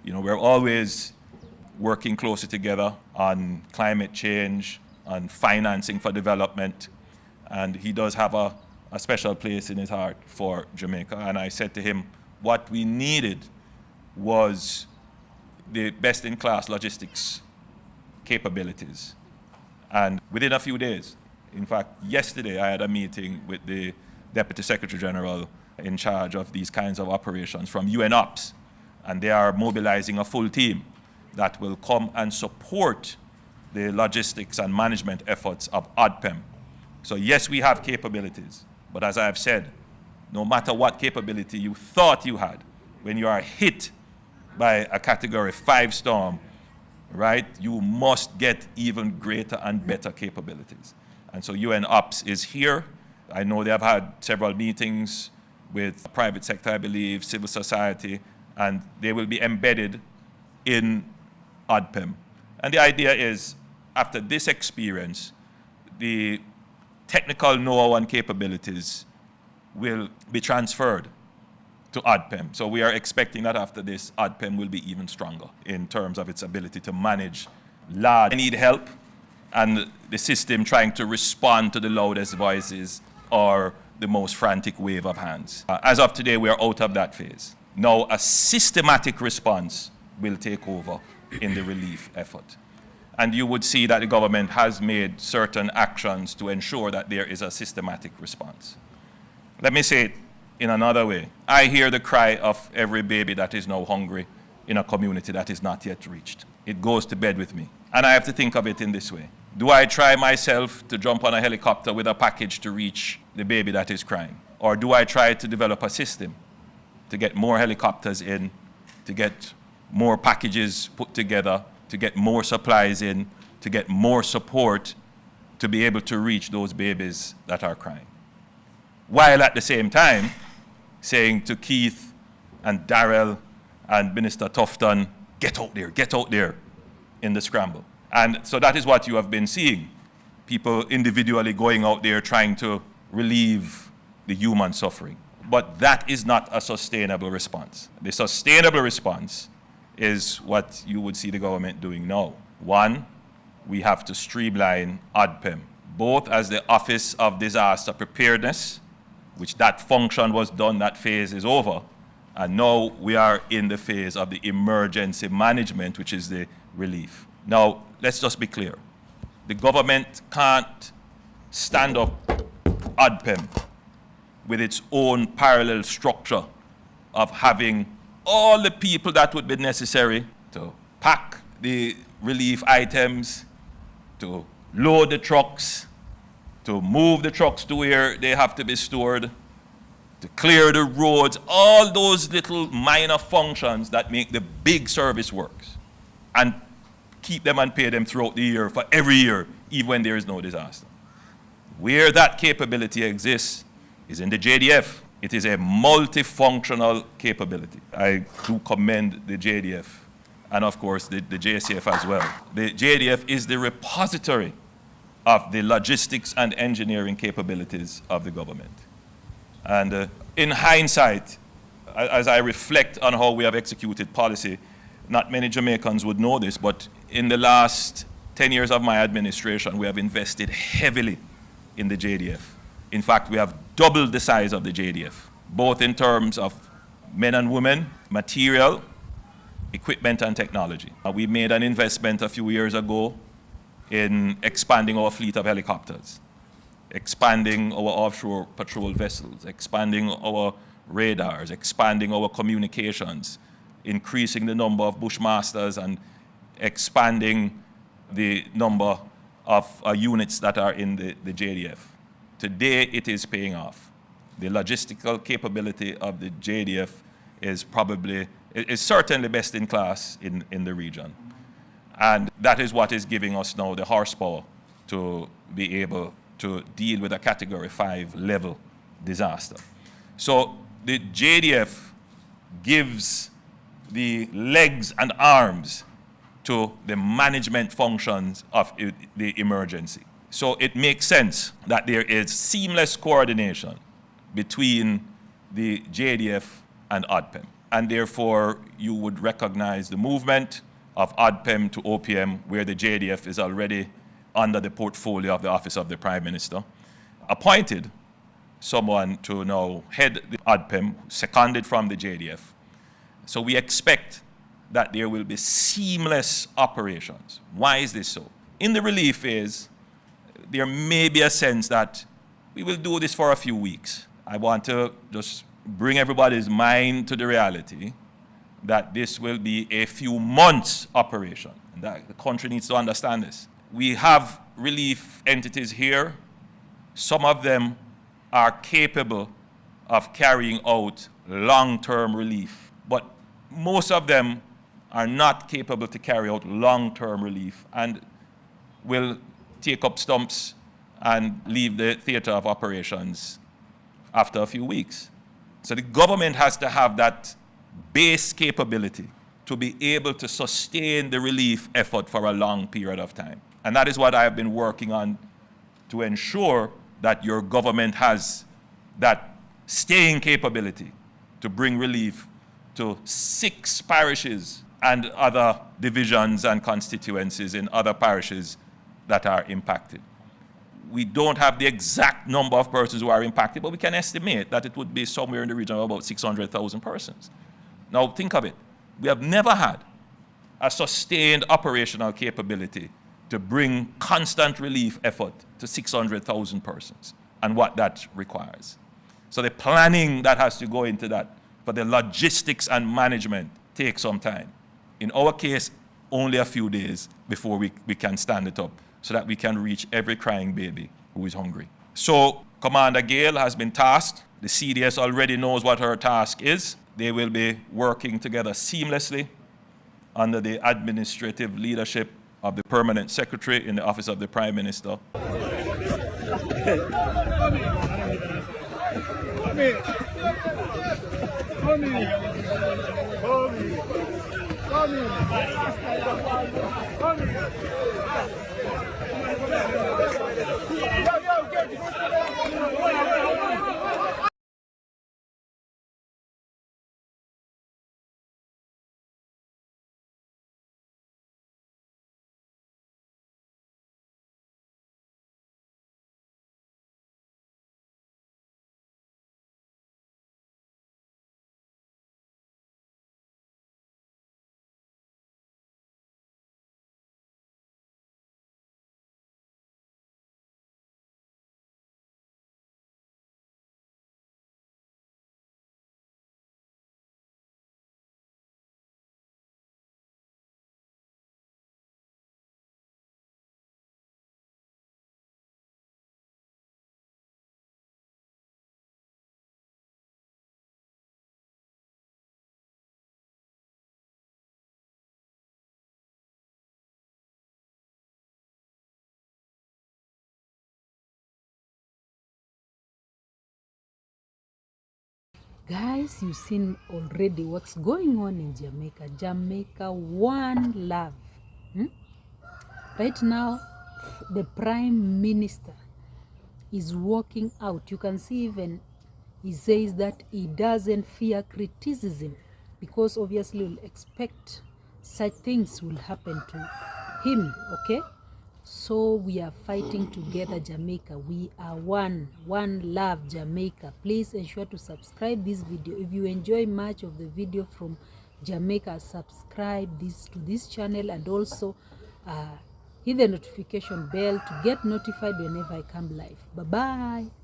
We're always working closely together on climate change, on financing for development, and he does have a special place in his heart for Jamaica. And I said to him, what we needed was the best-in-class logistics capabilities. And within a few days, in fact, yesterday I had a meeting with the Deputy Secretary General in charge of these kinds of operations from UN Ops, and they are mobilizing a full team that will come and support the logistics and management efforts of ODPEM. So yes, we have capabilities, but as I have said, no matter what capability you thought you had, when you are hit by a Category 5 storm, right, you must get even greater and better capabilities. And so UN Ops is here. I know they have had several meetings with the private sector, I believe, civil society, and they will be embedded in ODPEM. And the idea is, after this experience, the technical know-how and capabilities will be transferred to ODPEM. So we are expecting that after this, ODPEM will be even stronger in terms of its ability to manage large need help and the system trying to respond to the loudest voices or the most frantic wave of hands. As of today, we are out of that phase. Now, a systematic response will take over in the relief effort. And you would see that the government has made certain actions to ensure that there is a systematic response. Let me say it in another way. I hear the cry of every baby that is now hungry in a community that is not yet reached. It goes to bed with me. And I have to think of it in this way. Do I try myself to jump on a helicopter with a package to reach the baby that is crying? Or do I try to develop a system to get more helicopters in, to get more packages put together, to get more supplies in, to get more support to be able to reach those babies that are crying? While at the same time saying to Keith and Darrell and Minister Tufton, get out there in the scramble. And so that is what you have been seeing. People individually going out there trying to relieve the human suffering. But that is not a sustainable response. The sustainable response is what you would see the government doing now. One, we have to streamline ODPEM, both as the Office of Disaster Preparedness, which that function was done, that phase is over, and now we are in the phase of the emergency management, which is the relief. Now, let's just be clear. The government can't stand up ODPEM with its own parallel structure of having all the people that would be necessary to pack the relief items, to load the trucks, to move the trucks to where they have to be stored, to clear the roads, all those little minor functions that make the big service works, and keep them and pay them throughout the year for every year, even when there is no disaster. Where that capability exists is in the JDF. It is a multifunctional capability. I do commend the JDF and, of course, the JCF as well. The JDF is the repository of the logistics and engineering capabilities of the government. And in hindsight, as I reflect on how we have executed policy, not many Jamaicans would know this, but in the last 10 years of my administration, we have invested heavily in the JDF. In fact, we have doubled the size of the JDF, both in terms of men and women, material, equipment, and technology. We made an investment a few years ago in expanding our fleet of helicopters, expanding our offshore patrol vessels, expanding our radars, expanding our communications, increasing the number of bushmasters, and expanding the number of units that are in the JDF. Today, it is paying off. The logistical capability of the JDF is certainly best in class in the region. And that is what is giving us now the horsepower to be able to deal with a Category 5 level disaster. So the JDF gives the legs and arms to the management functions of the emergency. So it makes sense that there is seamless coordination between the JDF and ODPEM. and therefore you would recognize the movement of ODPEM to OPM, where the JDF is already under the portfolio of the Office of the Prime Minister, appointed someone to now head the ODPEM, seconded from the JDF. So we expect that there will be seamless operations. Why is this so? In the relief phase, there may be a sense that we will do this for a few weeks. I want to just bring everybody's mind to the reality that this will be a few months operation. And that the country needs to understand this. We have relief entities here. Some of them are capable of carrying out long-term relief, but most of them are not capable to carry out long-term relief and will take up stumps and leave the theater of operations after a few weeks. So the government has to have that base capability to be able to sustain the relief effort for a long period of time. And that is what I have been working on to ensure that your government has that staying capability to bring relief to 6 parishes and other divisions and constituencies in other parishes that are impacted. We don't have the exact number of persons who are impacted, but we can estimate that it would be somewhere in the region of about 600,000 persons. Now think of it. We have never had a sustained operational capability to bring constant relief effort to 600,000 persons and what that requires. So the planning that has to go into that, for the logistics and management, takes some time. In our case, only a few days before we can stand it up so that we can reach every crying baby who is hungry. So Commander Gale has been tasked. The CDS already knows what her task is. They will be working together seamlessly under the administrative leadership of the Permanent Secretary in the Office of the Prime Minister. Guys, you've seen already what's going on in Jamaica. Jamaica, one love. Right now, the Prime Minister is walking out. You can see even he says that he doesn't fear criticism because obviously we'll expect such things will happen to him, okay? So we are fighting together, Jamaica. We are one love, Jamaica. Please ensure to subscribe this video. If you enjoy much of the video from Jamaica, subscribe to this channel and also hit the notification bell to get notified whenever I come live. Bye-bye.